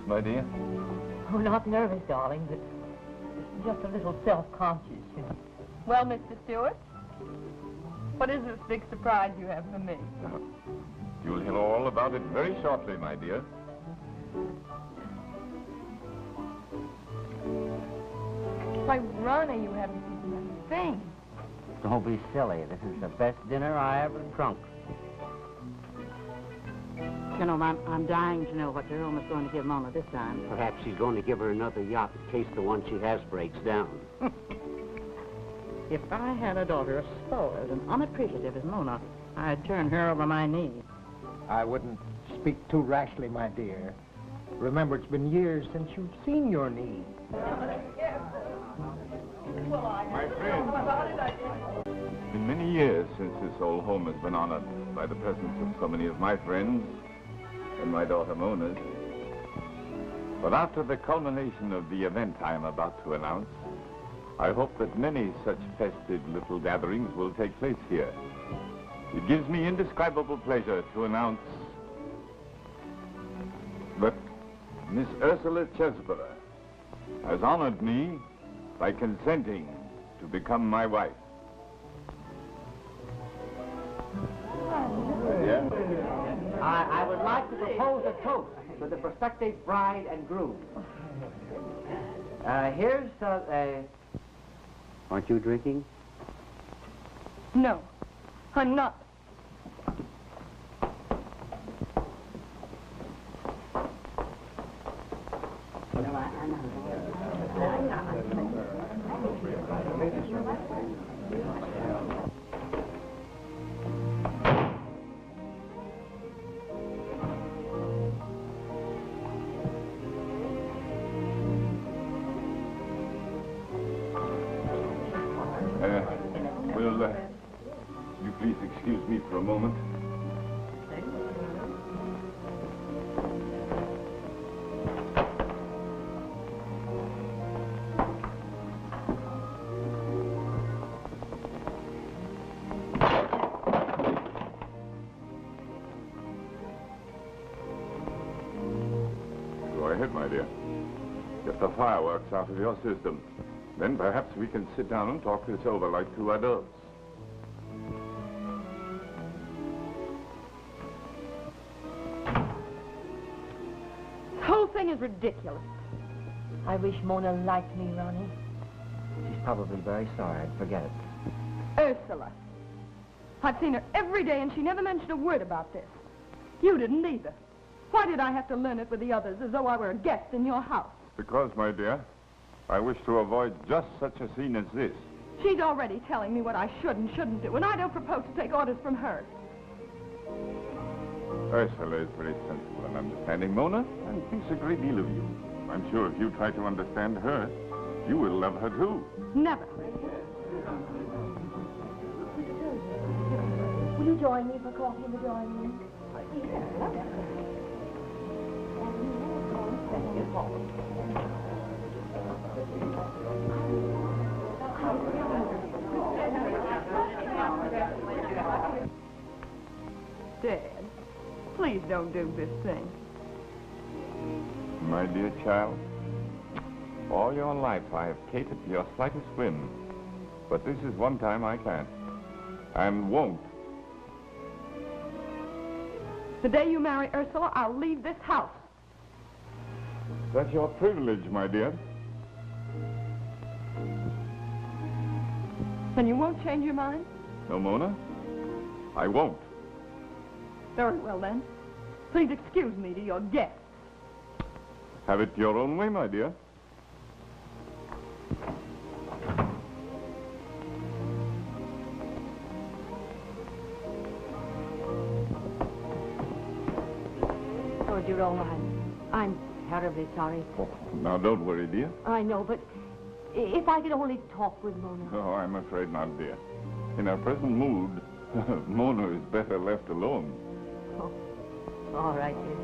My dear? Oh, not nervous, darling, but just a little self-conscious, you know. Well, Mr. Stewart, what is this big surprise you have for me? You'll hear all about it very shortly, my dear. Why, Ronnie, you haven't eaten a thing. Don't be silly. This is the best dinner I ever drunk. You know, I'm dying to know what Jerome's going to give Mona this time. Perhaps he's going to give her another yacht in case the one she has breaks down. If I had a daughter as spoiled and unappreciative as Mona, I'd turn her over my knee. I wouldn't speak too rashly, my dear. Remember, it's been years since you've seen your knee. My friend, it's been many years since this old home has been honored by the presence of so many of my friends and my daughter Mona's. But after the culmination of the event I am about to announce, I hope that many such festive little gatherings will take place here. It gives me indescribable pleasure to announce that Miss Ursula Chesborough has honored me by consenting to become my wife. I would like to propose a toast to the prospective bride and groom. Here's Aren't you drinking? No, I'm not. You please excuse me for a moment. Go ahead, my dear. Get the fireworks out of your system. Then perhaps we can sit down and talk this over like two adults. This whole thing is ridiculous. I wish Mona liked me, Ronnie. She's probably very sorry. I'd forget it. Ursula. I've seen her every day and she never mentioned a word about this. You didn't either. Why did I have to learn it with the others as though I were a guest in your house? Because, my dear, I wish to avoid just such a scene as this. She's already telling me what I should and shouldn't do, and I don't propose to take orders from her. Ursula is very sensible and understanding, Mona, and thinks a great deal of you. I'm sure if you try to understand her, you will love her too. Never. Will you join me for coffee in the drawing room? Dad, please don't do this thing. My dear child, all your life I have catered to your slightest whim, but this is one time I can't. And won't. The day you marry Ursula, I'll leave this house. That's your privilege, my dear. Then you won't change your mind? No, Mona, I won't. Very well, then. Please excuse me to your guests. Have it your own way, my dear. Oh, Jerome, I'm terribly sorry. Oh, now, don't worry, dear. I know, but if I could only talk with Mona. Oh, I'm afraid not, dear. In our present mood, Mona is better left alone. Oh, all right, dear.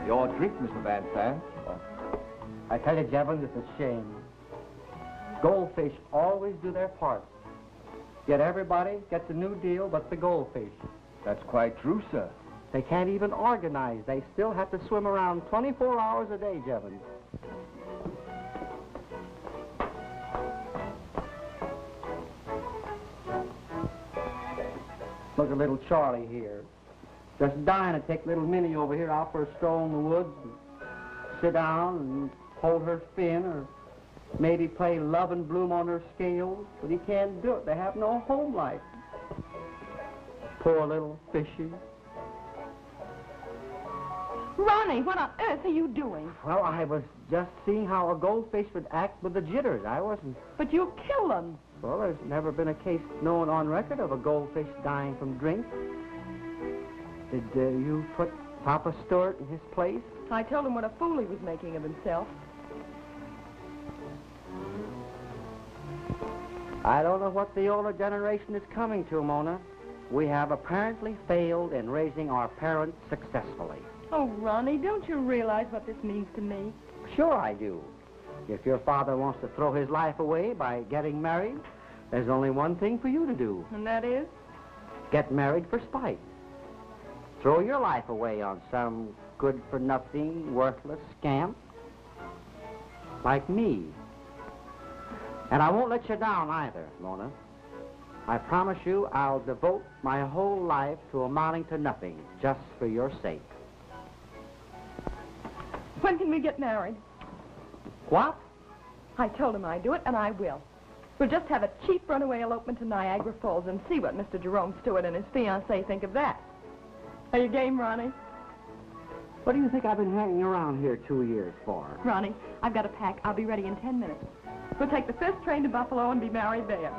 Your drink, Mr. Van Zandt. I tell you, Jevons, it's a shame. Goldfish always do their part. Yet everybody gets a new deal but the goldfish. That's quite true, sir. They can't even organize. They still have to swim around 24 hours a day, Jevons. Look at little Charlie here. Just dying to take little Minnie over here out for a stroll in the woods and sit down and hold her fin or maybe play Love and Bloom on her scales. But he can't do it. They have no home life. Poor little fishy. Ronnie, what on earth are you doing? Well, I was just seeing how a goldfish would act with the jitters. I wasn't... But you'll kill them. Well, there's never been a case known on record of a goldfish dying from drink. Did you put Papa Stewart in his place? I told him what a fool he was making of himself. I don't know what the older generation is coming to, Mona. We have apparently failed in raising our parents successfully. Oh, Ronnie, don't you realize what this means to me? Sure I do. If your father wants to throw his life away by getting married, there's only one thing for you to do. And that is? Get married for spite. Throw your life away on some good-for-nothing, worthless scamp like me. And I won't let you down either, Mona. I promise you I'll devote my whole life to amounting to nothing just for your sake. When can we get married? What? I told him I'd do it, and I will. We'll just have a cheap runaway elopement to Niagara Falls and see what Mr. Jerome Stewart and his fiancée think of that. Are you game, Ronnie? What do you think I've been hanging around here 2 years for? Ronnie, I've got to pack. I'll be ready in 10 minutes. We'll take the first train to Buffalo and be married there.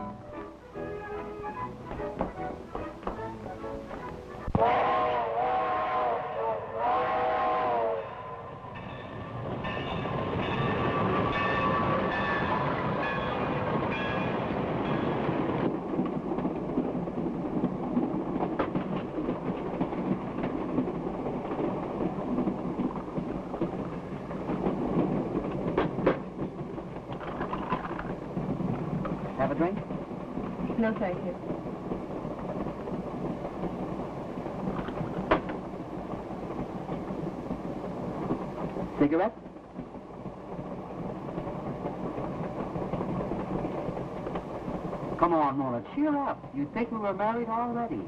Have a drink? No, thank you. Cigarette? Come on, Mona, cheer up. You'd think we were married already.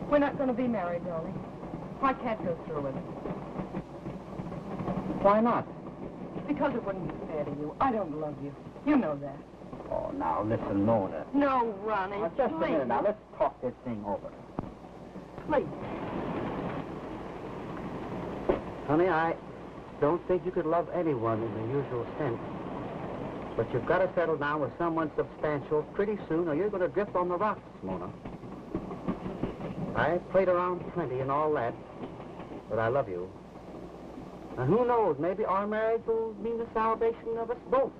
We're not going to be married, darling. I can't go through with it. Why not? Because it wouldn't be fair to you. I don't love you. You know that. Oh, now, listen, Mona. No, Ronnie, Just a please. minute now. Let's talk this thing over. Please. Honey, I don't think you could love anyone in the usual sense. But you've got to settle down with someone substantial pretty soon, or you're going to drift on the rocks, Mona. I played around plenty and all that, but I love you. And who knows, maybe our marriage will mean the salvation of us both.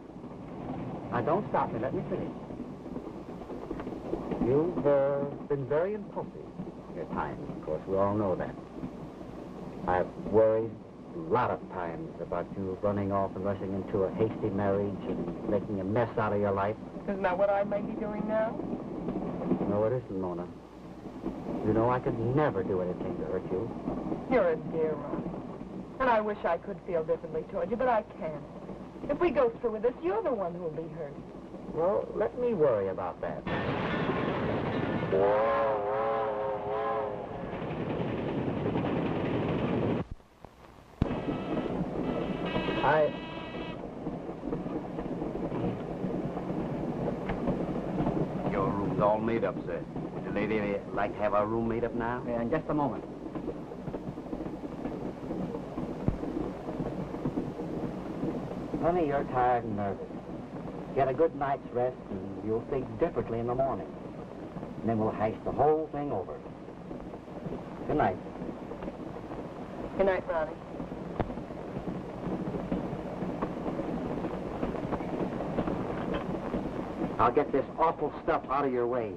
Now, don't stop me. Let me finish. You've been very impulsive at times, of course. We all know that. I've worried a lot of times about you running off and rushing into a hasty marriage and making a mess out of your life. Isn't that what I may be doing now? No, it isn't, Mona. You know I could never do anything to hurt you. You're a dear, Ronnie. And I wish I could feel differently toward you, but I can't. If we go through with this, you're the one who will be hurt. Well, let me worry about that. Your room's all made up, sir. Would the lady like to have our room made up now? Yeah, in just a moment. Honey, you're tired and nervous. Get a good night's rest, and you'll think differently in the morning. And then we'll hash the whole thing over. Good night. Good night, Ronnie. I'll get this awful stuff out of your way.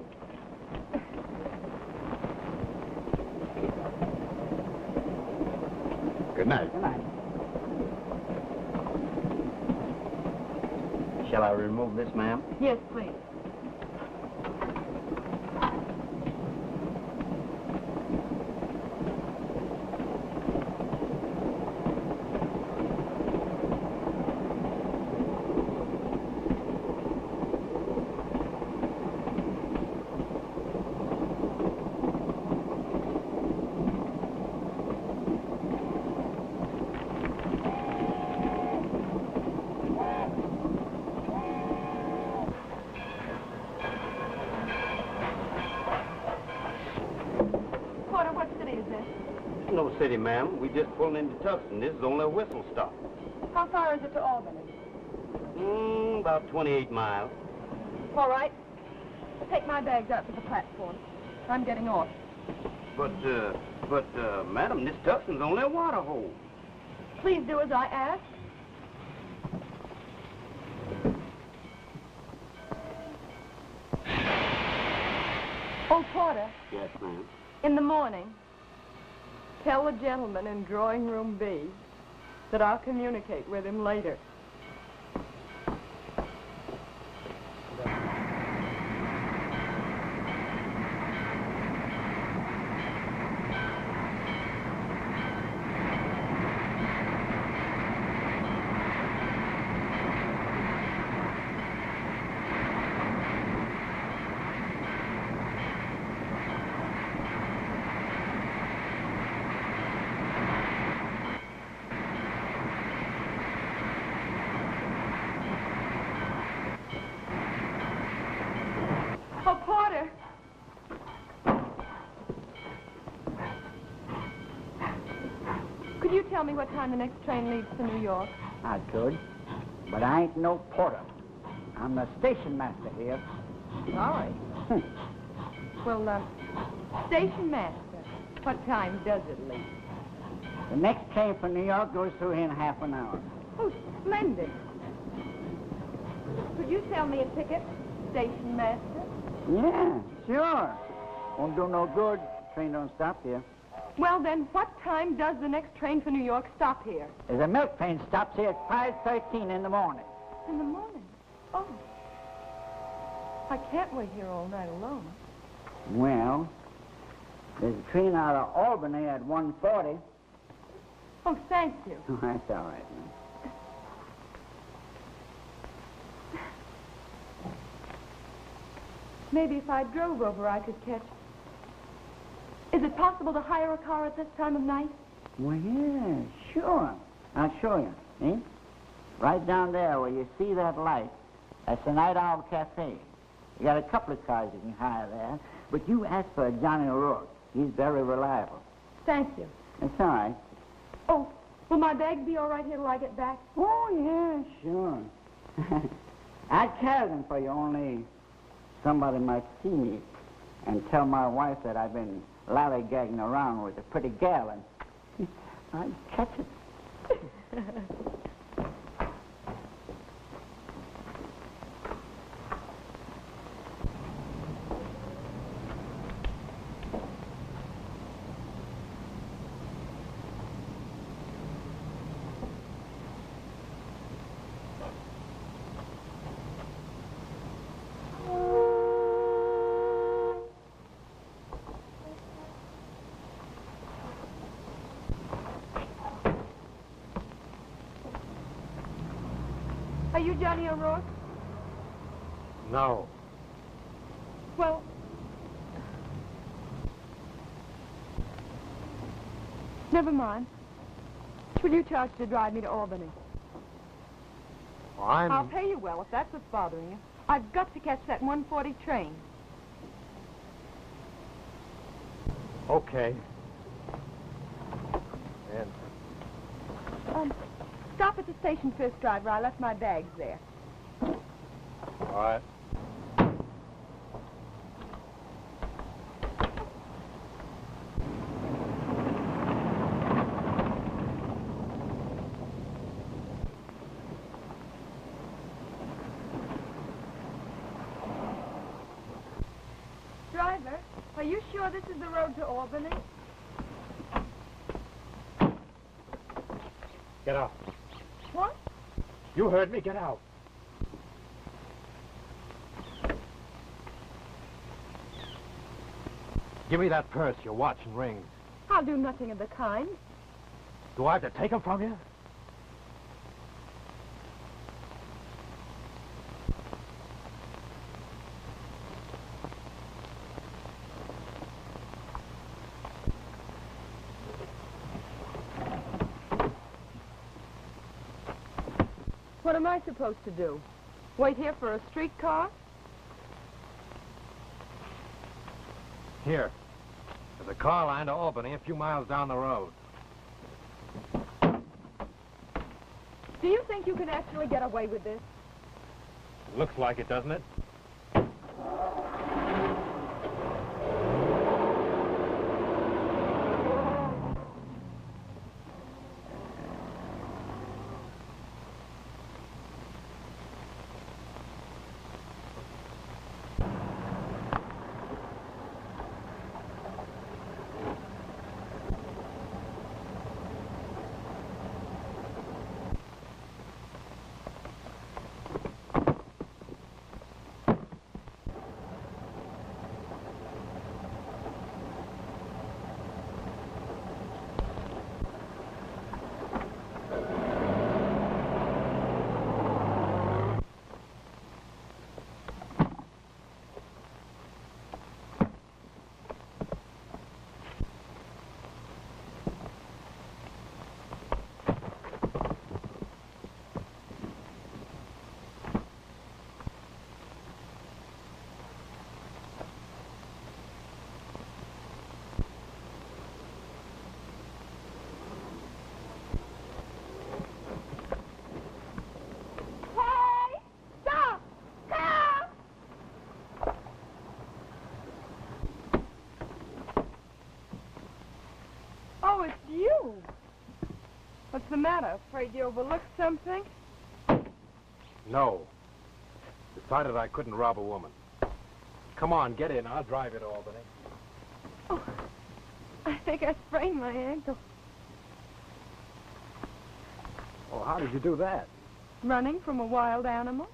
Good night. Good night. Shall I remove this, ma'am? Yes, please. No city, ma'am. We just pulled into Tucson. This is only a whistle stop. How far is it to Albany? About 28 miles. All right. Take my bags out to the platform. I'm getting off. But, madam, this Tucson's only a water hole. Please do as I ask. Oh, Porter. Yes, ma'am. In the morning, tell the gentleman in drawing room B that I'll communicate with him later. Oh, Porter. Could you tell me what time the next train leaves for New York? I could, but I ain't no porter. I'm the station master here. All right. Well, station master, what time does it leave? The next train for New York goes through here in half an hour. Oh, splendid. Could you sell me a ticket, station master? Yeah, sure. Won't do no good. Train don't stop here. Well, then, what time does the next train for New York stop here? There's a milk train stops here at 5:13 in the morning. In the morning? Oh. I can't wait here all night alone. Well, there's a train out of Albany at 1:40. Oh, thank you. Oh, that's all right, man. Maybe if I drove over, I could catch... Is it possible to hire a car at this time of night? Well, yeah, sure. I'll show you, eh? Right down there where you see that light, that's the Night Owl Cafe. You got a couple of cars you can hire there, but you ask for Johnny O'Rourke. He's very reliable. Thank you. That's all right. Oh, will my bags be all right here till I get back? Oh, yeah, sure. I'd carry them for you, only somebody might see me and tell my wife that I've been lollygagging around with a pretty gal, and I'd catch it. you Johnny O'Rourke? No. Well... Never mind. What will you charge to drive me to Albany? Well, I'll pay you well if that's what's bothering you. I've got to catch that 1:40 train. Okay. And Stop at the station first, driver. I left my bags there. all right. Driver, are you sure this is the road to Albany? Get out. What? You heard me. Get out. Give me that purse, your watch and rings. I'll do nothing of the kind. Do I have to take them from you? What am I supposed to do? Wait here for a streetcar? Here. There's a car line to Albany a few miles down the road. Do you think you can actually get away with this? Looks like it, doesn't it? Oh, it's you. What's the matter? Afraid you overlooked something? No. Decided I couldn't rob a woman. Come on, get in. I'll drive you to Albany. Oh, I think I sprained my ankle. Oh, how did you do that? Running from a wild animal?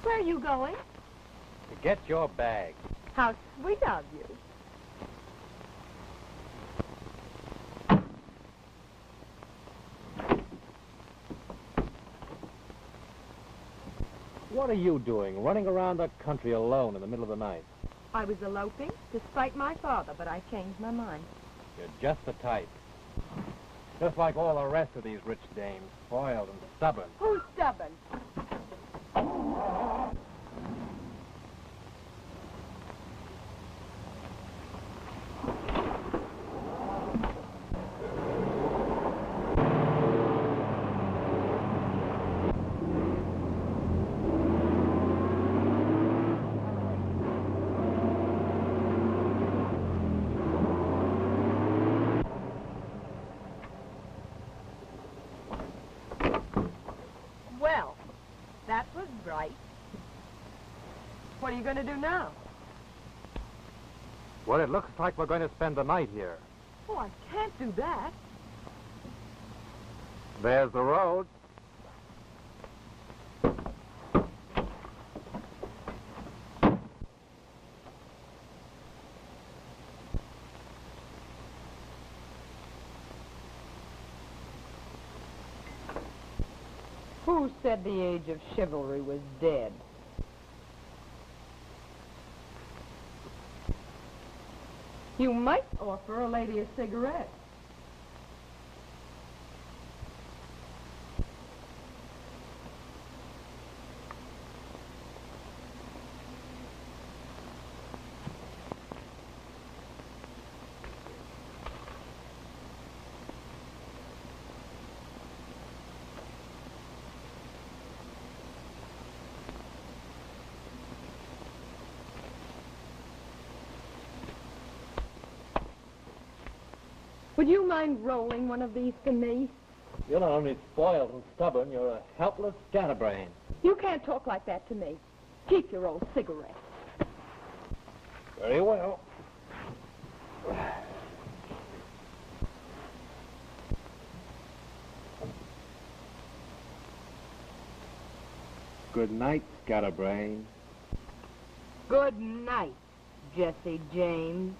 Where are you going? To get your bag. How sweet of you. What are you doing, running around the country alone in the middle of the night? I was eloping to spite my father, but I changed my mind. You're just the type. Just like all the rest of these rich dames, spoiled and stubborn. Who's stubborn? Well, that was bright. What are you going to do now? Well, it looks like we're going to spend the night here. Oh, I can't do that. There's the road. Who said the age of chivalry was dead? You might offer a lady a cigarette. Would you mind rolling one of these for me? You're not only spoiled and stubborn, you're a helpless scatterbrain. You can't talk like that to me. Keep your old cigarette. Very well. Good night, scatterbrain. Good night, Jesse James.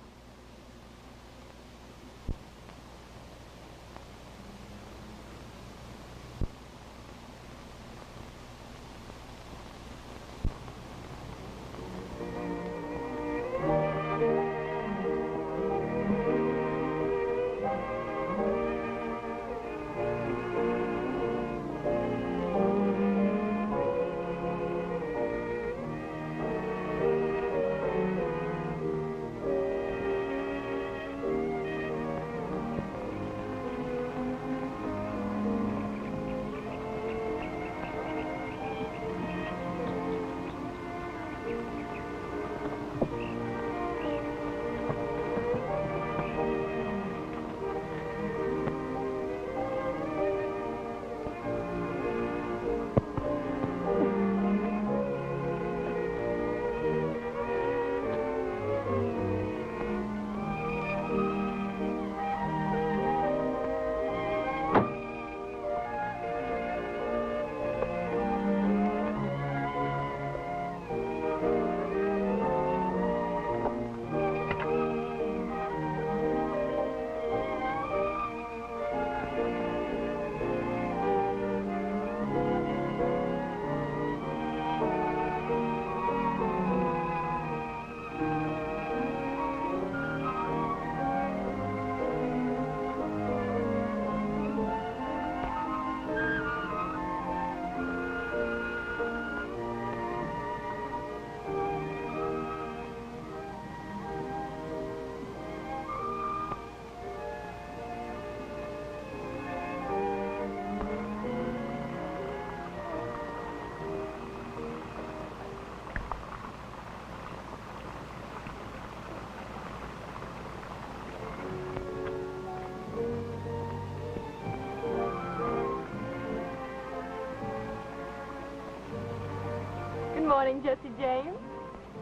Good morning, Jesse James.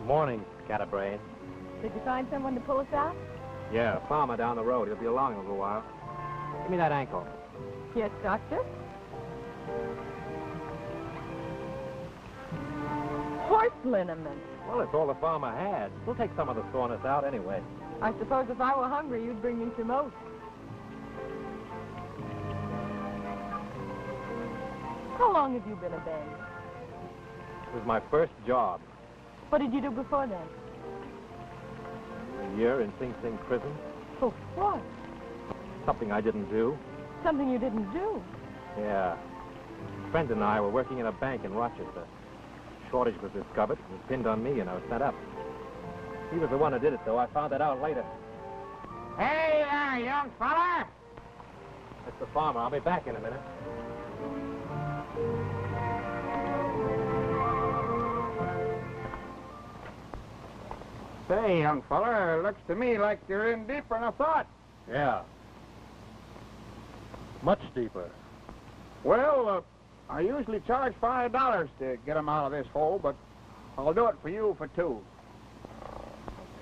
Morning, scatterbrain. Did you find someone to pull us out? Yeah, a farmer down the road. He'll be along in a little while. Give me that ankle. Yes, Doctor. Horse liniment. Well, it's all the farmer had. We'll take some of the soreness out anyway. I suppose if I were hungry, you'd bring me some oats. How long have you been a babe? It was my first job. What did you do before then? A year in Sing Sing prison. For what? Something I didn't do. Something you didn't do. Yeah. A friend and I were working in a bank in Rochester. Shortage was discovered. It was pinned on me, and I was sent up. He was the one who did it, though. I found that out later. Hey there, young fella! That's the farmer. I'll be back in a minute. Say, young fella, it looks to me like you're in deeper than I thought. Yeah. Much deeper. Well, I usually charge $5 to get 'em out of this hole, but I'll do it for you for $2.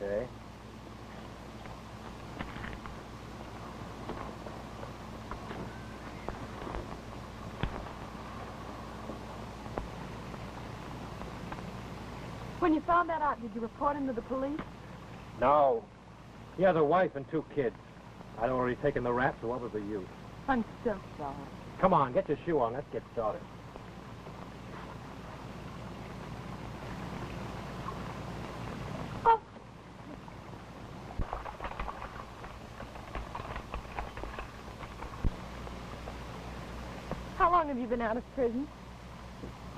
Okay. When you found that out, did you report him to the police? No. He has a wife and 2 kids. I'd already taken the rap, so what was the use? I'm so sorry. Come on, get your shoe on. Let's get started. Oh. How long have you been out of prison?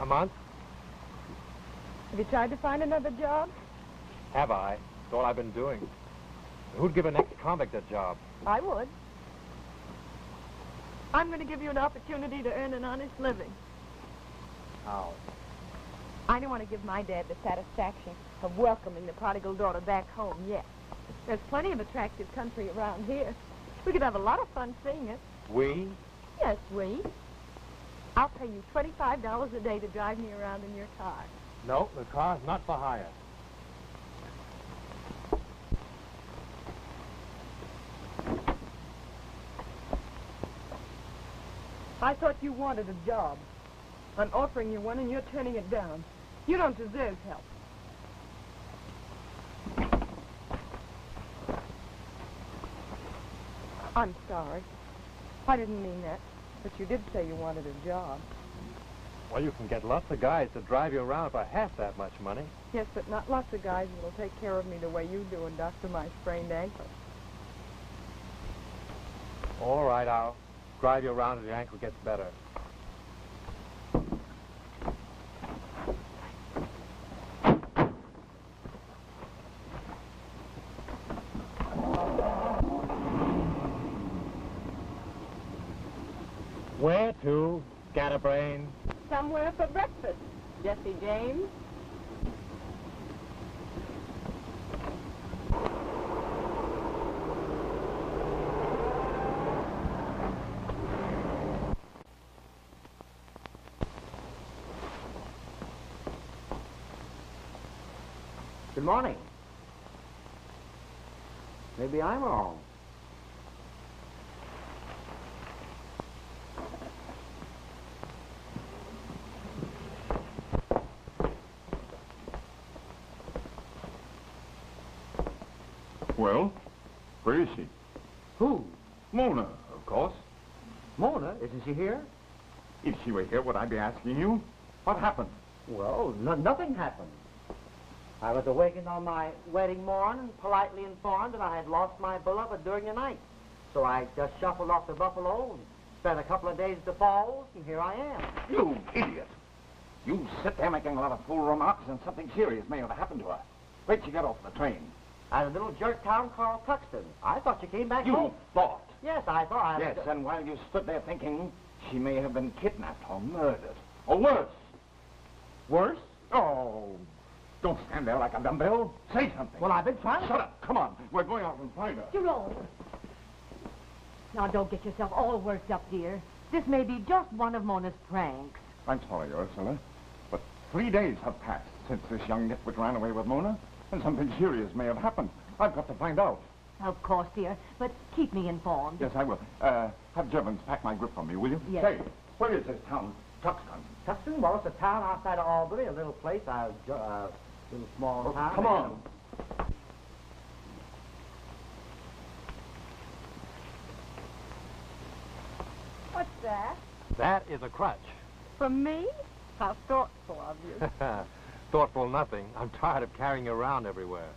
A month? Have you tried to find another job? Have I? That's all I've been doing. Who'd give an ex-convict a job? I would. I'm going to give you an opportunity to earn an honest living. How? I don't want to give my dad the satisfaction of welcoming the prodigal daughter back home yet. There's plenty of attractive country around here. We could have a lot of fun seeing it. We? Yes, we. I'll pay you $25 a day to drive me around in your car. No, the car's not for hire. I thought you wanted a job. I'm offering you one and you're turning it down. You don't deserve help. I'm sorry. I didn't mean that. But you did say you wanted a job. Well, you can get lots of guys to drive you around for half that much money. Yes, but not lots of guys will take care of me the way you do and doctor my sprained ankle. All right, I'll drive you around till your ankle gets better. Where to, scatterbrain? Somewhere for breakfast, Jesse James. Good morning. Maybe I'm wrong. Well, where is she? Who? Mona, of course. Mona? Isn't she here? If she were here, would I be asking you? What happened? Well, nothing happened. I was awakened on my wedding morn and politely informed that I had lost my beloved during the night. So I just shuffled off to Buffalo and spent a couple of days at the falls, and here I am. You idiot! You sit there making a lot of fool remarks and something serious may have happened to her. Where'd she get off the train? At a little jerk town called Tuxton. I thought you came back home. You thought? Yes, I thought. Yes, and while you stood there thinking, she may have been kidnapped or murdered. Or worse. Worse? Oh, don't stand there like a dumbbell. Say something. Well, I've been trying to... Shut up. Come on. We're going out and find her. Jerome. Now, don't get yourself all worked up, dear. This may be just one of Mona's pranks. I'm sorry, Ursula, but 3 days have passed since this young nitwit ran away with Mona, and something serious may have happened. I've got to find out. Of course, dear, but keep me informed. Yes, I will. Have Jevons pack my grip for me, will you? Yes. Say, where is this town? Tuxton. Tuxton? Well, it's a town outside of Albany, a little place, little small town. Come on. What's that? That is a crutch. From me? How thoughtful of you. Thoughtful nothing. I'm tired of carrying you around everywhere.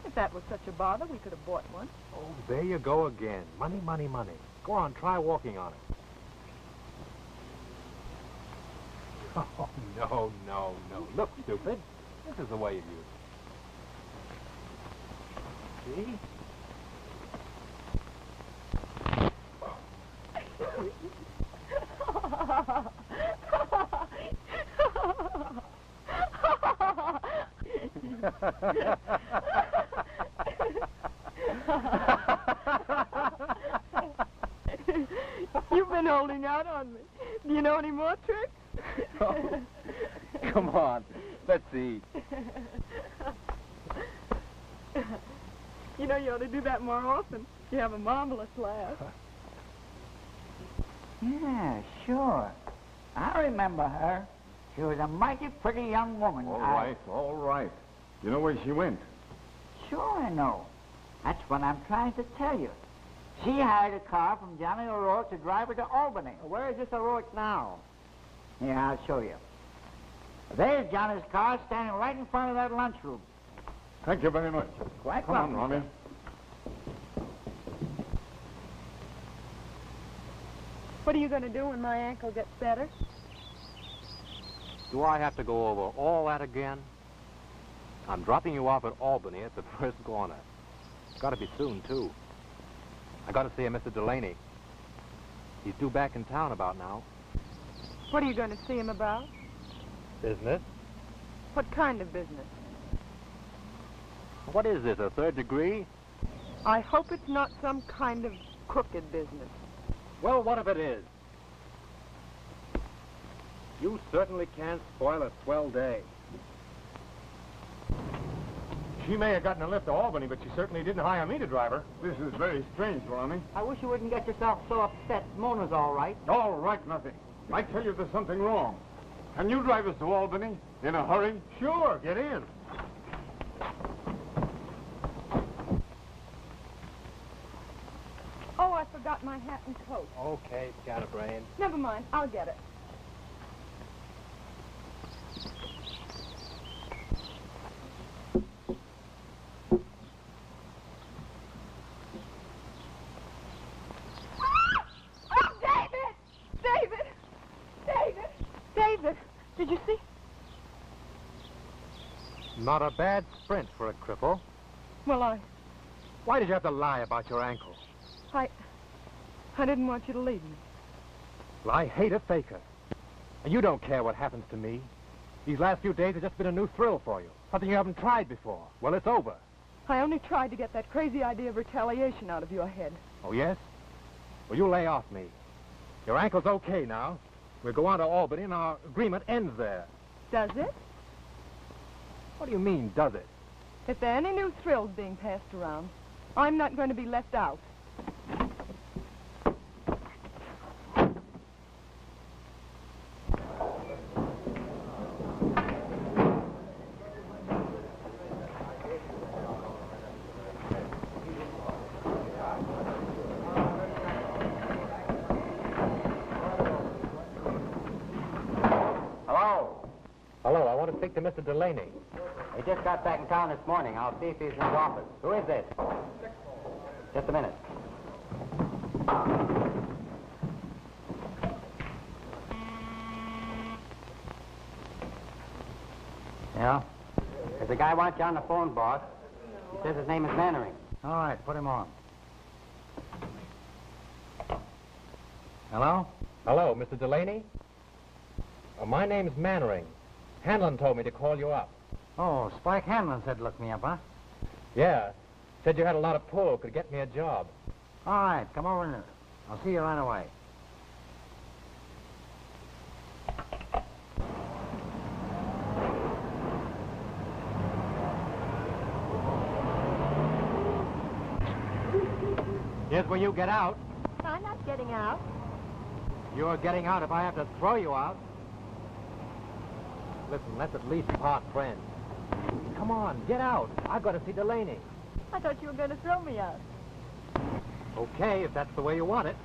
If that was such a bother, we could have bought one. Oh, there you go again. Money, money, money. Go on, try walking on it. Oh, no, no, no. Look, stupid. This is the way you use it. See? You've been holding out on me. Do you know any more tricks? Oh, come on. Let's see. You know, you ought to do that more often. You have a marvelous laugh. Yeah, sure. I remember her. She was a mighty pretty young woman. All right, all right. You know where she went? Sure I know. That's what I'm trying to tell you. She hired a car from Johnny O'Rourke to drive her to Albany. Where is this O'Rourke now? Here, I'll show you. There's Johnny's car standing right in front of that lunchroom. Thank you very much. Quite Come on, Ronnie. What are you going to do when my ankle gets better? Do I have to go over all that again? I'm dropping you off at Albany at the first corner. It's got to be soon, too. I got to see a Mr. Delaney. He's due back in town about now. What are you going to see him about? Business? What kind of business? What is this, a third degree? I hope it's not some kind of crooked business. Well, what if it is? You certainly can't spoil a swell day. She may have gotten a lift to Albany, but she certainly didn't hire me to drive her. This is very strange, Ronnie. I wish you wouldn't get yourself so upset. Mona's all right. All right, nothing. I tell you there's something wrong. Can you drive us to Albany in a hurry? Sure, get in. Oh, I forgot my hat and coat. Okay, scatterbrain. Never mind, I'll get it. Did you see? Not a bad sprint for a cripple. Well, Why did you have to lie about your ankle? I didn't want you to leave me. Well, I hate a faker. And you don't care what happens to me. These last few days have just been a new thrill for you. Something you haven't tried before. Well, it's over. I only tried to get that crazy idea of retaliation out of your head. Oh, yes? Well, you lay off me. Your ankle's okay now. We'll go on to Albany and our agreement ends there. Does it? What do you mean, does it? If there are any new thrills being passed around, I'm not going to be left out. Hello, I want to speak to Mr. Delaney. He just got back in town this morning. I'll see if he's in his office. Who is this? Just a minute. Yeah? There's a guy wants you on the phone, boss. He says his name is Mannering. All right, put him on. Hello? Hello, Mr. Delaney? My name's Mannering. Hanlon told me to call you up. Oh, Spike Hanlon said look me up, huh? Yeah. Said you had a lot of pull, could get me a job. All right, come over and I'll see you right away. Here's where you get out. I'm not getting out. You're getting out if I have to throw you out. Listen, let's at least part friends. Come on, get out. I've got to see Delaney. I thought you were going to throw me out. Okay, if that's the way you want it.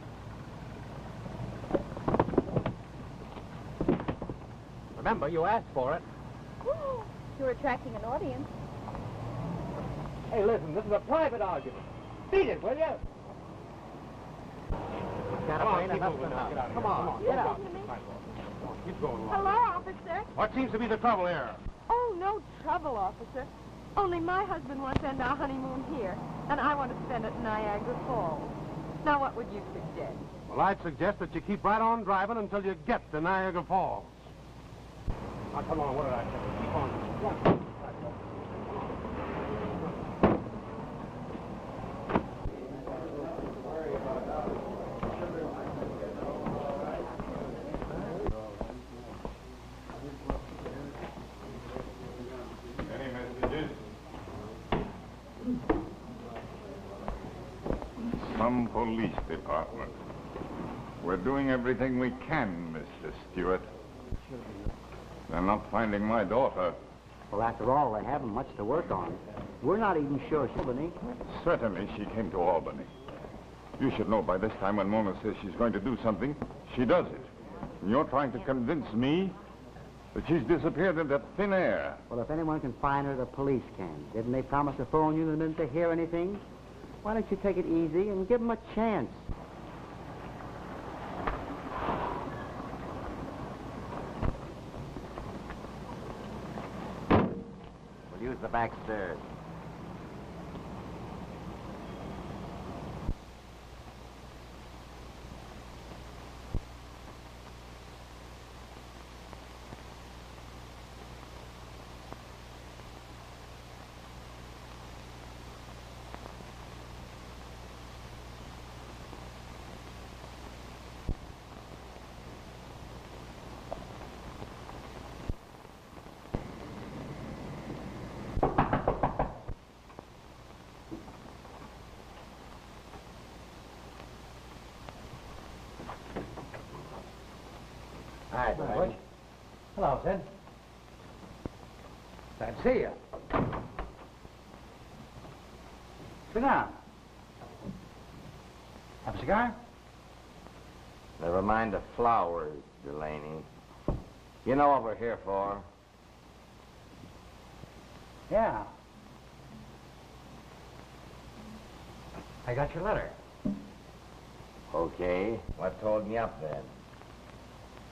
Remember, you asked for it. Woo! You're attracting an audience. Hey, listen, this is a private argument. Beat it, will you? Come on, keep moving now. Get out of here. Come on, get out. Keep going along. Hello, officer. What seems to be the trouble here? Oh, no trouble, officer. Only my husband wants to end our honeymoon here, and I want to spend it in Niagara Falls. Now, what would you suggest? Well, I'd suggest that you keep right on driving until you get to Niagara Falls. Now, come on, what did I tell you? Keep on. Come on. Any messages? Some police department. We're doing everything we can, Mr. Stewart. They're not finding my daughter. Well, after all, they haven't much to work on. We're not even sure she's Albany. Certainly she came to Albany. You should know by this time when Mona says she's going to do something, she does it. And you're trying to convince me that she's disappeared into thin air. Well, if anyone can find her, the police can. Didn't they promise to phone you the minute they hear anything? Why don't you take it easy and give them a chance? We'll use the back stairs. Hi, Butch. Hello, Sid. Glad to see you. Sit down. Have a cigar? Never mind the flowers, Delaney. You know what we're here for. Yeah. I got your letter. Okay. What told me up then?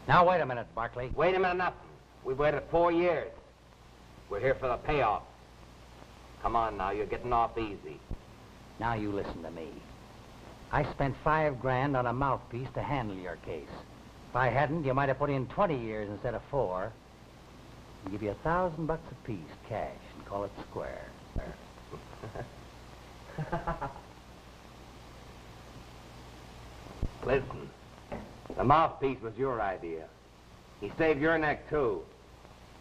Now, wait a minute, Barkley. Wait a minute, nothing. We've waited 4 years. We're here for the payoff. Come on now, you're getting off easy. Now you listen to me. I spent $5 grand on a mouthpiece to handle your case. If I hadn't, you might have put in 20 years instead of 4. I'll give you $1,000 apiece, cash, and call it square. Listen, the mouthpiece was your idea. He saved your neck, too.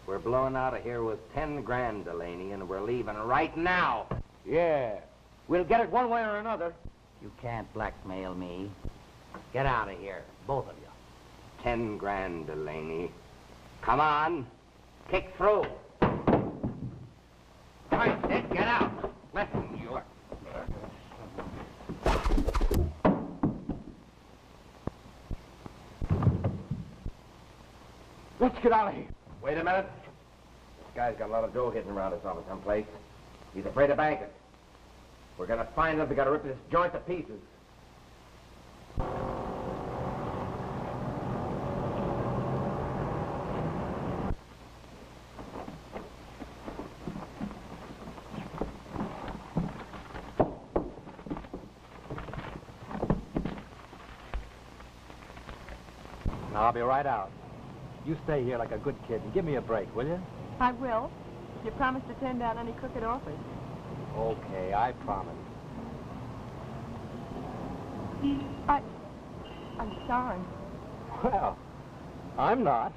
We're blowing out of here with 10 grand, Delaney, and we're leaving right now. Yeah. We'll get it one way or another. You can't blackmail me. Get out of here, both of you. 10 grand, Delaney. Come on. Kick through. I said get out. Listen, you... Let's get out of here. Wait a minute. This guy's got a lot of dough hidden around his office someplace. He's afraid to bank it. We're gonna find him. We gotta rip this joint to pieces. Now, I'll be right out. You stay here like a good kid and give me a break, will you? I will. You promise to turn down any crooked offers. Okay, I promise. I'm sorry. Well, I'm not.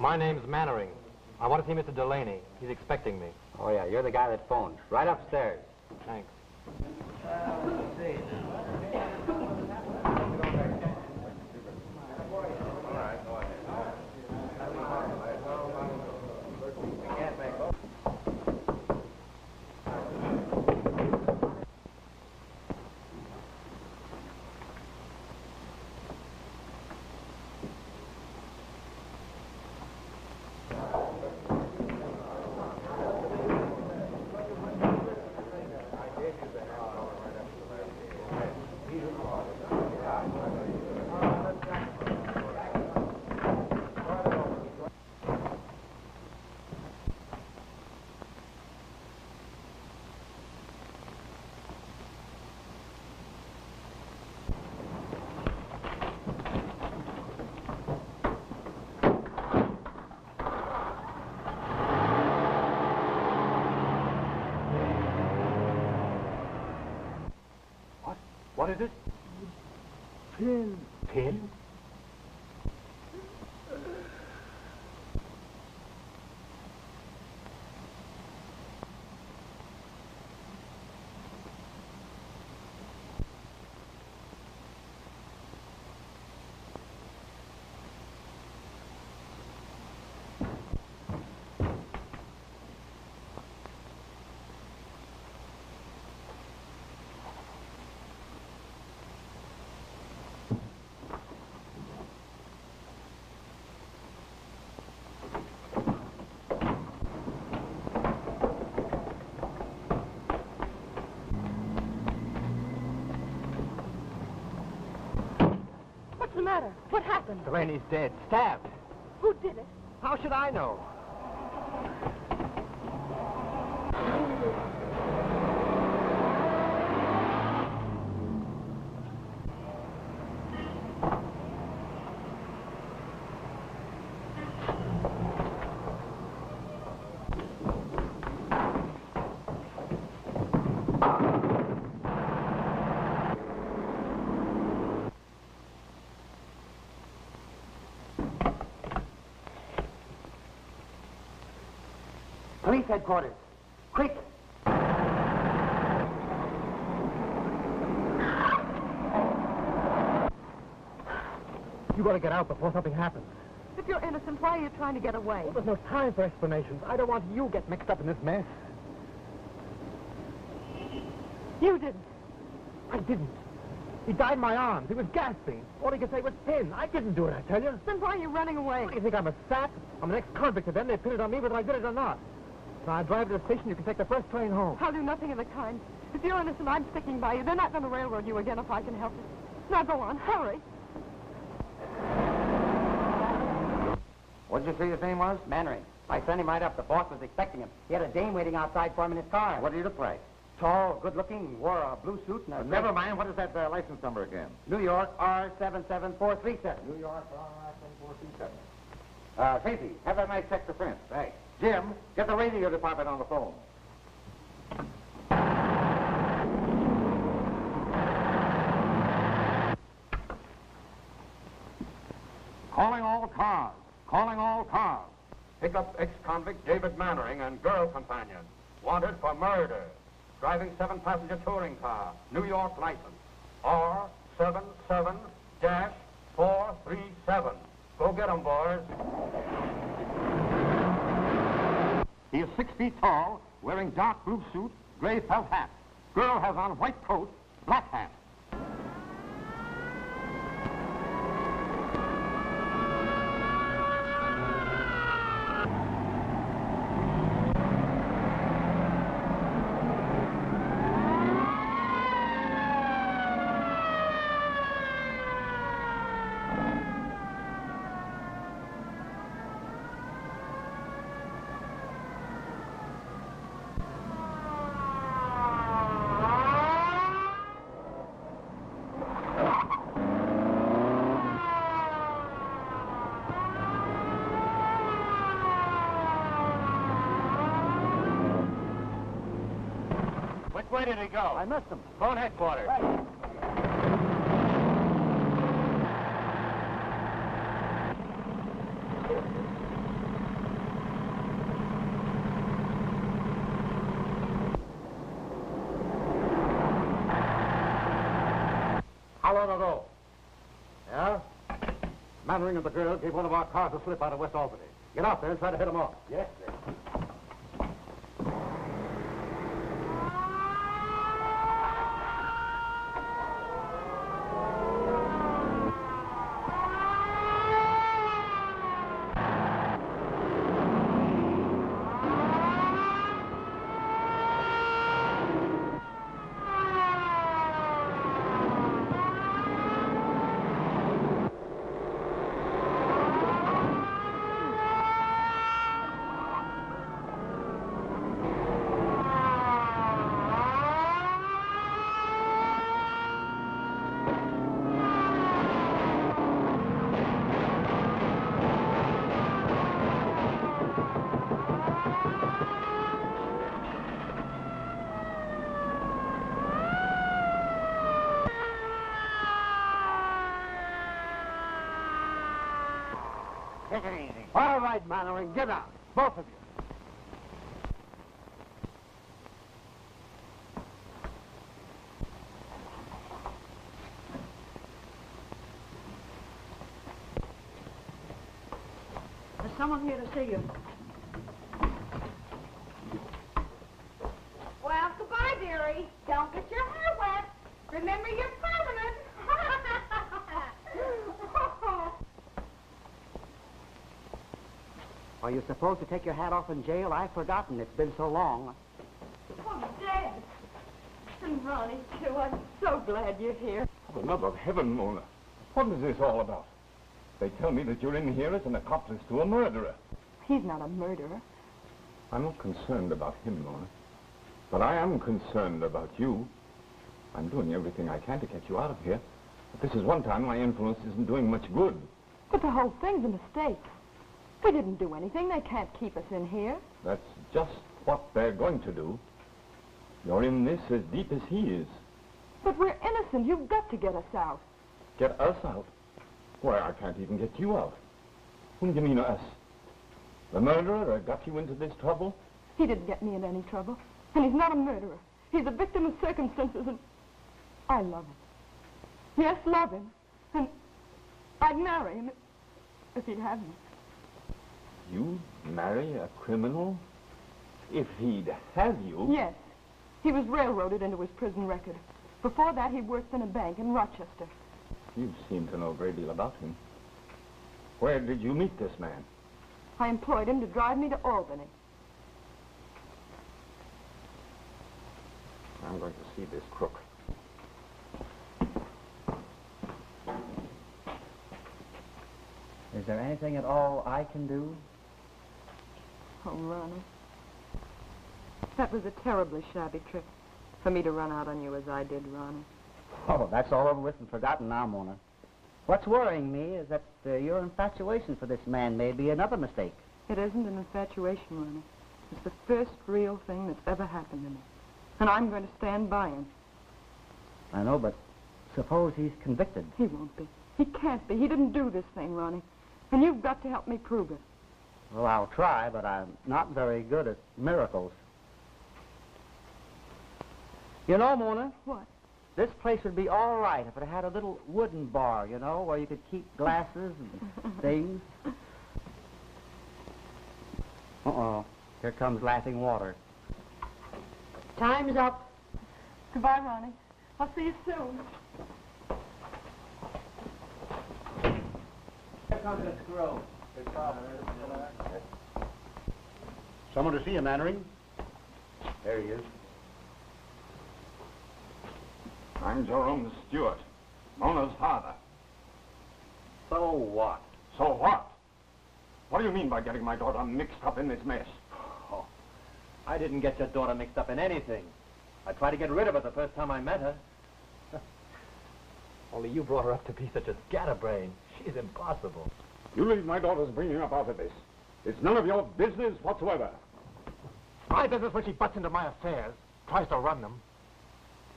My name's Mannering. I want to see Mr. Delaney. He's expecting me. Oh, yeah, you're the guy that phoned. Right upstairs. Thanks. What is it? Pin. Pin? matter? What happened? Delaney's dead. Stabbed. Who did it? How should I know? Police headquarters. Quick! You gotta get out before something happens. If you're innocent, why are you trying to get away? Well, there's no time for explanations. I don't want you to get mixed up in this mess. You didn't. I didn't. He died in my arms. He was gasping. All he could say was pin. I didn't do it, I tell you. Then why are you running away? What, do you think I'm a sap? I'm an ex-convict to them. They pinned it on me whether I did it or not. Now I drive to the station. You can take the first train home. I'll do nothing of the kind. If you're innocent, I'm sticking by you. They're not going to railroad you again if I can help it. Now go on, hurry. What did you say his name was? Mannering. I sent him right up. The boss was expecting him. He had a dame waiting outside for him in his car. What did he look like? Tall, good-looking, wore a blue suit and a... Never mind. What is that license number again? New York R77437. New York R77437. Tracy, have that night check the print. Right. Jim, get the radio department on the phone. Calling all cars. Calling all cars. Pick up ex-convict David Mannering and girl companion. Wanted for murder. Driving 7-passenger touring car. New York license. R77-437. Go get him, boys. He is 6 feet tall, wearing dark blue suit, gray felt hat. Girl has on white coat, black hat. Where did he go? I missed him. Phone headquarters. Right. How long ago? Yeah? Mannering and the girl gave one of our cars a slip out of West Albany. Get out there and try to hit him off. Yes, sir. Take it easy. All right, Mannering, get out. Both of you. There's someone here to see you. Well, goodbye, dearie. Don't get your hair wet. Remember you're permanent. Are you supposed to take your hat off in jail? I've forgotten. It's been so long. Oh, Dad. And Ronnie, too. I'm so glad you're here. For the love of heaven, Mona. What is this all about? They tell me that you're in here as an accomplice to a murderer. He's not a murderer. I'm not concerned about him, Mona. But I am concerned about you. I'm doing everything I can to get you out of here. But this is one time my influence isn't doing much good. But the whole thing's a mistake. We didn't do anything. They can't keep us in here. That's just what they're going to do. You're in this as deep as he is. But we're innocent. You've got to get us out. Get us out? Why, I can't even get you out. Whom do you mean, us? The murderer that got you into this trouble? He didn't get me into any trouble. And he's not a murderer. He's a victim of circumstances, and I love him. Yes, love him. And I'd marry him if he'd have me. You marry a criminal? If he'd have you? Yes. He was railroaded into his prison record. Before that, he worked in a bank in Rochester. You seem to know a great deal about him. Where did you meet this man? I employed him to drive me to Albany. I'm going to see this crook. Is there anything at all I can do? Oh, Ronnie. That was a terribly shabby trick for me to run out on you as I did, Ronnie. Oh, that's all over with and forgotten now, Mona. What's worrying me is that your infatuation for this man may be another mistake. It isn't an infatuation, Ronnie. It's the first real thing that's ever happened to me. And I'm going to stand by him. I know, but suppose he's convicted. He won't be. He can't be. He didn't do this thing, Ronnie. And you've got to help me prove it. Well, I'll try, but I'm not very good at miracles. You know, Mona? What? This place would be all right if it had a little wooden bar, you know, where you could keep glasses and things. Uh-oh. Here comes laughing water. Time's up. Goodbye, Ronnie. I'll see you soon. Here comes the squirrel. Someone to see you, Mannering. There he is. I'm Jerome Stewart, Mona's father. So what? So what? What do you mean by getting my daughter mixed up in this mess? Oh, I didn't get your daughter mixed up in anything. I tried to get rid of her the first time I met her. Only you brought her up to be such a scatterbrain. She's impossible. You leave my daughter's bringing up out of this. It's none of your business whatsoever. My business when she butts into my affairs, tries to run them.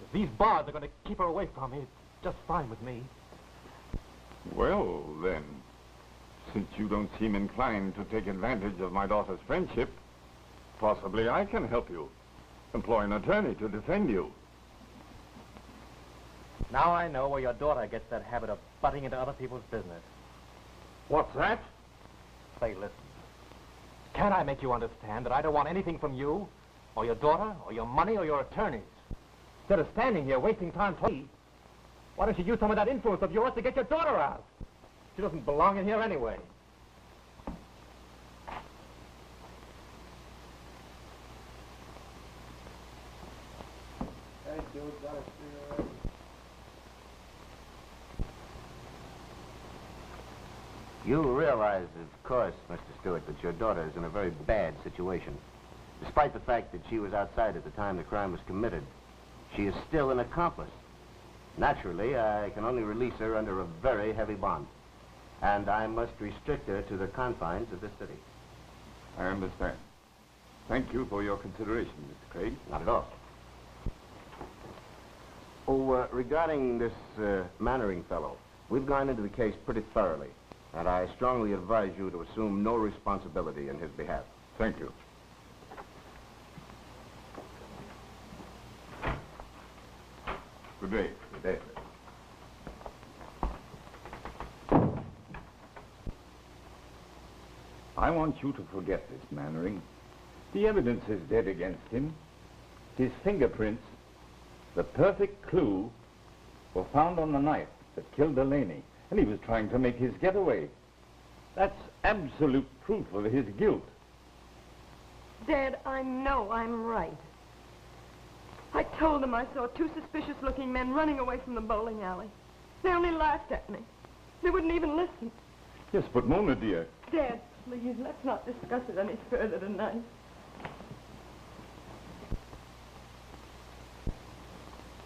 If these bars are going to keep her away from me, it's just fine with me. Well, then, since you don't seem inclined to take advantage of my daughter's friendship, possibly I can help you. Employ an attorney to defend you. Now I know where your daughter gets that habit of butting into other people's business. What's that? Say, listen. Can't I make you understand that I don't want anything from you, or your daughter, or your money, or your attorneys? Instead of standing here wasting time talking, why don't you use some of that influence of yours to get your daughter out? She doesn't belong in here anyway. You realize, of course, Mr. Stewart, that your daughter is in a very bad situation. Despite the fact that she was outside at the time the crime was committed, she is still an accomplice. Naturally, I can only release her under a very heavy bond. And I must restrict her to the confines of this city. I understand. Thank you for your consideration, Mr. Craig. Not at all. Oh, regarding this Mannering fellow, we've gone into the case pretty thoroughly, and I strongly advise you to assume no responsibility in his behalf. Thank you. Good day. Good day. I want you to forget this, Mannering. The evidence is dead against him. His fingerprints, the perfect clue, were found on the knife that killed Delaney, and he was trying to make his getaway. That's absolute proof of his guilt. Dad, I know I'm right. I told them I saw two suspicious-looking men running away from the bowling alley. They only laughed at me. They wouldn't even listen. Yes, but Mona, dear. Dad, please, let's not discuss it any further tonight.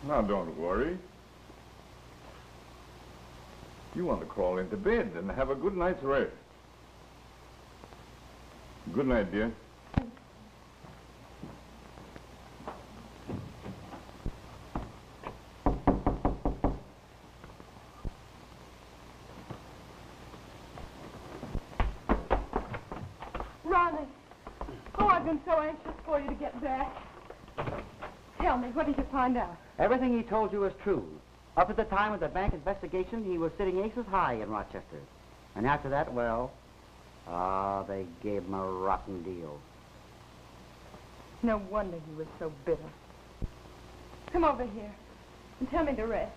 Now, don't worry. You want to crawl into bed and have a good night's rest. Good night, dear. Ronnie. Oh, I've been so anxious for you to get back. Tell me, what did you find out? Everything he told you is true. Up at the time of the bank investigation, he was sitting aces high in Rochester. And after that, well, they gave him a rotten deal. No wonder he was so bitter. Come over here and tell me the rest.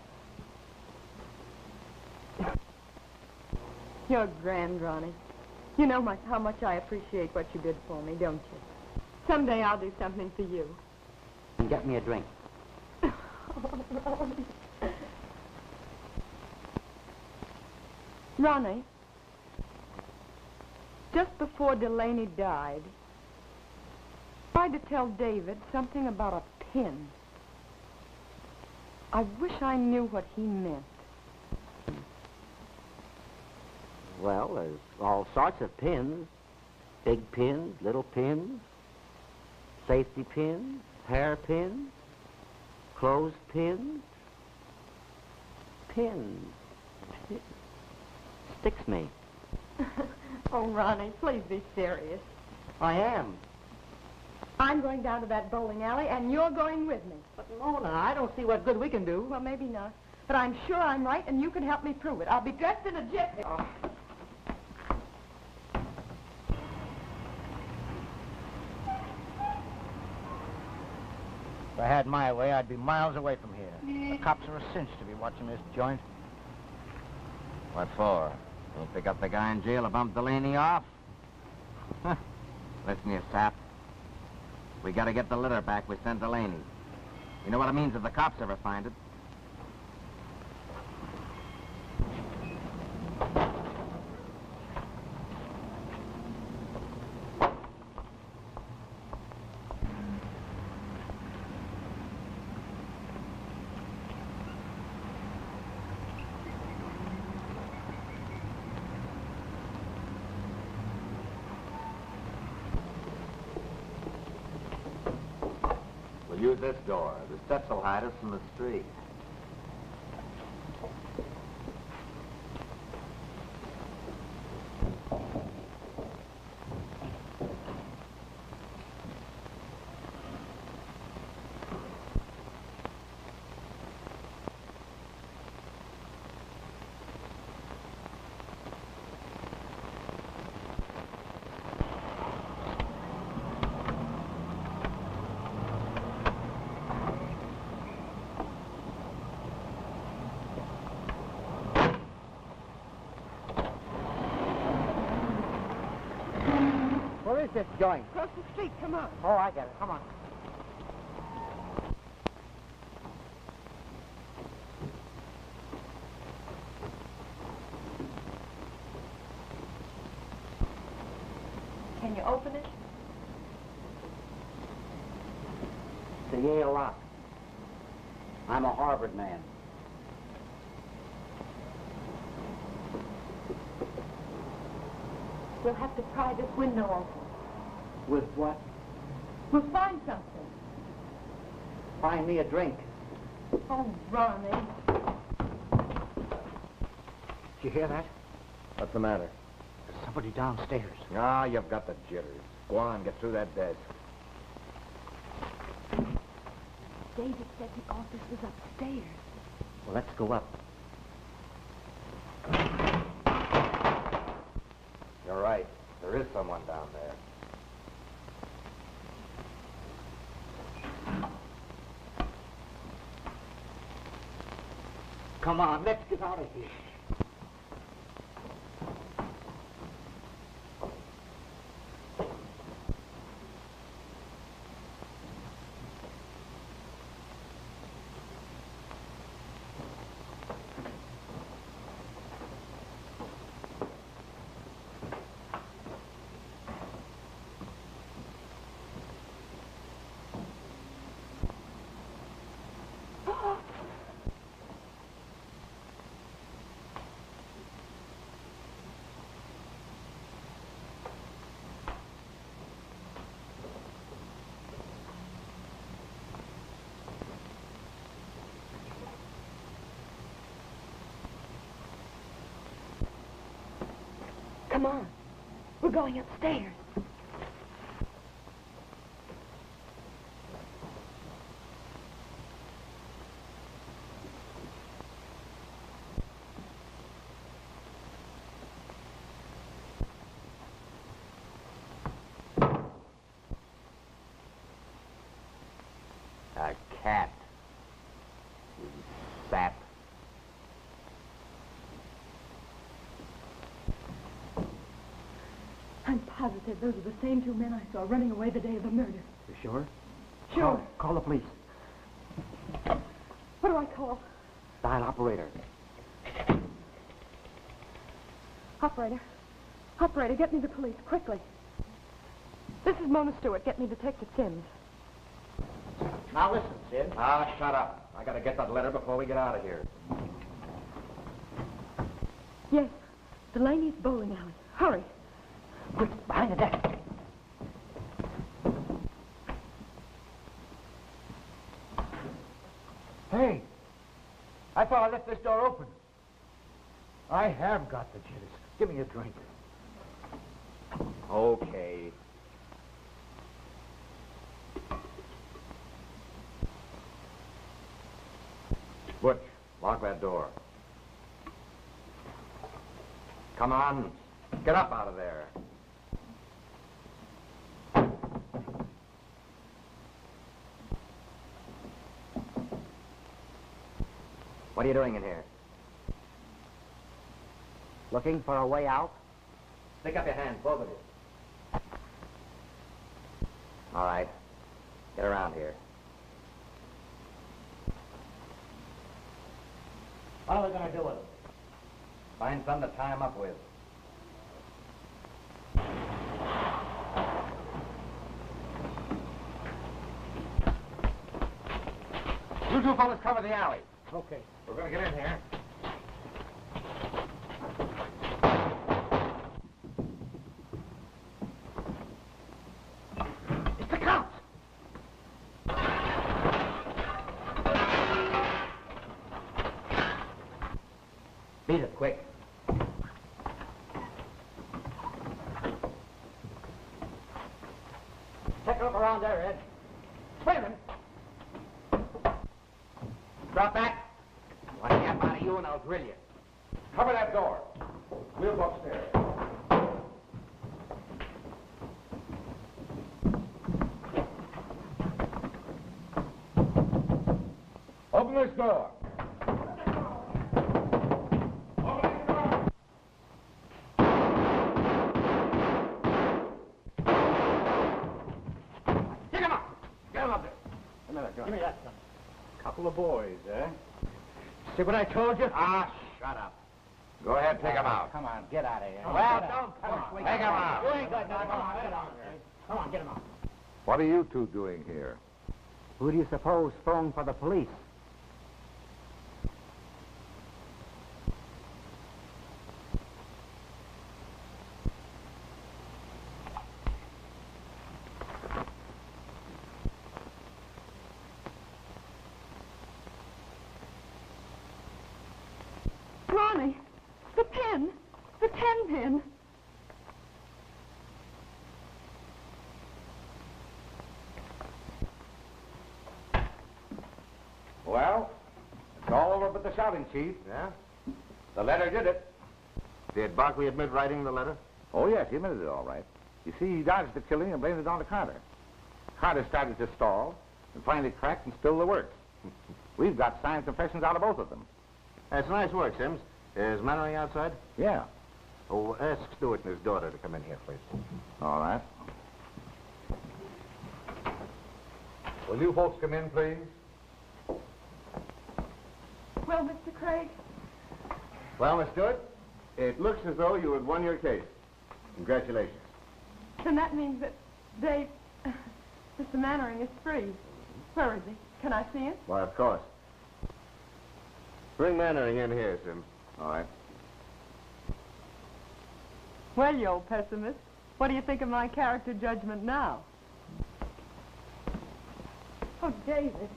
You're grand, Ronnie. You know how much I appreciate what you did for me, don't you? Someday I'll do something for you. And get me a drink. Ronnie, just before Delaney died, I tried to tell David something about a pin. I wish I knew what he meant. Well, there's all sorts of pins. Big pins, little pins, safety pins, hair pins, clothes pins. Pins. Sticks me. Oh, Ronnie, please be serious. I am. I'm going down to that bowling alley, and you're going with me. But, Mona, I don't see what good we can do. Well, maybe not. But I'm sure I'm right, and you can help me prove it. I'll be dressed in a jiffy. Oh. If I had my way, I'd be miles away from here. The cops are a cinch to be watching this joint. What for? We'll pick up the guy in jail or bump Delaney off? Huh. Listen, you sap. We gotta get the litter back we sent Delaney. You know what it means if the cops ever find it? Use this door. The steps will hide us from the street. Where is this joint? Across the street, come on. Oh, I get it. Come on. Can you open it? It's a Yale lock. I'm a Harvard man. We'll have to pry this window open. With what? We'll find something. Find me a drink. Oh, Ronnie. Did you hear that? What's the matter? There's somebody downstairs. Ah, you've got the jitters. Go on, get through that desk. David said the office was upstairs. Well, let's go up. You're right. There is someone down there. Come on, let's get out of here. Come on. We're going upstairs. A cat. You sap. I'm positive those are the same two men I saw running away the day of the murder. You sure? Sure. Call the police. What do I call? Dial operator. Operator. Operator, get me the police, quickly. This is Mona Stewart. Get me Detective Sims. Now listen, Sid. Ah, shut up. I gotta get that letter before we get out of here. Yes, Delaney's bowling alley. Hurry. Quick, behind the desk. Hey, I thought I left this door open. I have got the jitters. Give me a drink. Okay. Butch, lock that door. Come on. Get up out of there. What are you doing in here? Looking for a way out? Stick up your hands, both of you. All right. Get around here. What are we going to do with them? Find something to tie them up with. You two fellas cover the alley. Okay. We're going to get in here. It's the cops! Beat it, quick. Take a look around there, Ed. Wait a minute. Drop back. One step out of you and I'll drill you. Cover that door. We'll go upstairs. Open this door. Dig him up. Get him up there. Give me that gun. Couple of boys, eh? See what I told you? Ah, shut up. Go ahead, take him out. Come on, get out of here. Well, don't come on. Take him out. You ain't got nothing. Come on, get out here. Come on, get him out. What are you two doing here? Who do you suppose phoned for the police? Ronnie, the pen. The 10 pin. Well, it's all over but the shouting, Chief. Yeah? The letter did it. Did Barkley admit writing the letter? Oh, yes, he admitted it all right. You see, he dodged the killing and blamed it on to Carter. Carter started to stall and finally cracked and spilled the works. We've got signed confessions out of both of them. That's nice work, Sims. Is Mannering outside? Yeah. Oh, ask Stewart and his daughter to come in here, please. All right. Will you folks come in, please? Well, Mr. Craig, Well, Miss Stewart, it looks as though you had won your case. Congratulations. then that means that Dave, Mr. Mannering is free. Where is he? Can I see him? Why, of course. Bring Mannering in here, Sims. All right. Well, you old pessimist. What do you think of my character judgment now? Oh, David.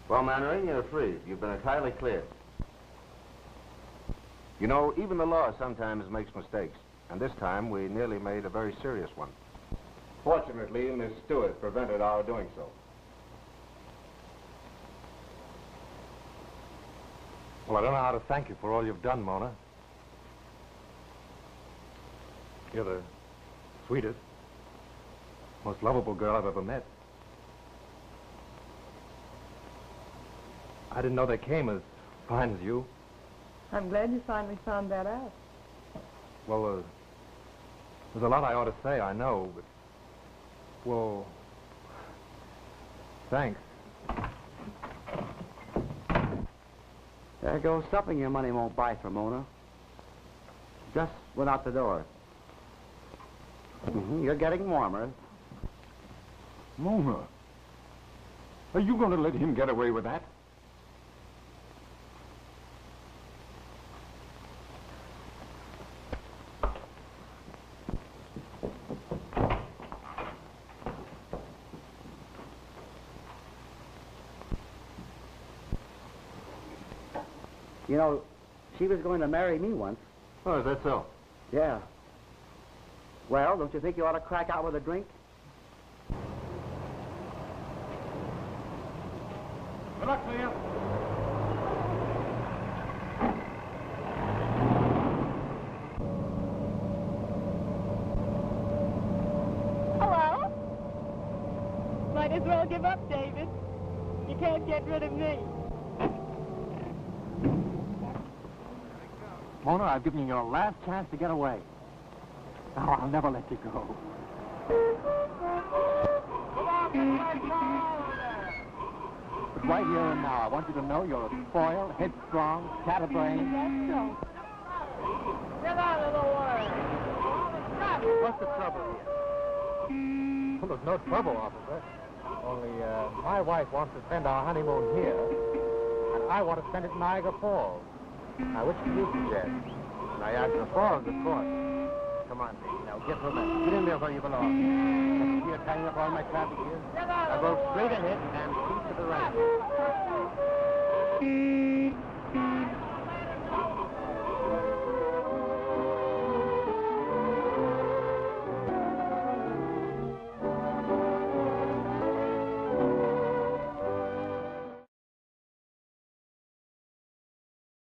Well, Mannering, you're free. You've been entirely cleared. You know, even the law sometimes makes mistakes. And this time, we nearly made a very serious one. Fortunately, Miss Stewart prevented our doing so. Well, I don't know how to thank you for all you've done, Mona. You're the sweetest, most lovable girl I've ever met. I didn't know they came as fine as you. I'm glad you finally found that out. Well, there's a lot I ought to say, I know, but... Well... Thanks. There goes something your money won't buy for Mona. Just went out the door. You're getting warmer. Mona, are you going to let him get away with that? You know, she was going to marry me once. Oh, is that so? Yeah. Well, don't you think you ought to crack out with a drink? Good luck to you. Hello? Might as well give up, David. You can't get rid of me. Mona, I've given you your last chance to get away. Now, I'll never let you go. But right here and now, I want you to know you're a spoiled, headstrong, scatterbrained. That's so. Get out of the way! What's the trouble here? Well, there's no trouble, officer. Only, my wife wants to spend our honeymoon here, and I want to spend it in Niagara Falls. Now, which do you suggest? Niagara Falls, of course. Come on, baby. Now, get from there. Get in there where you belong. See you're tying up all my traffic here? Now, go straight ahead and keep to the right.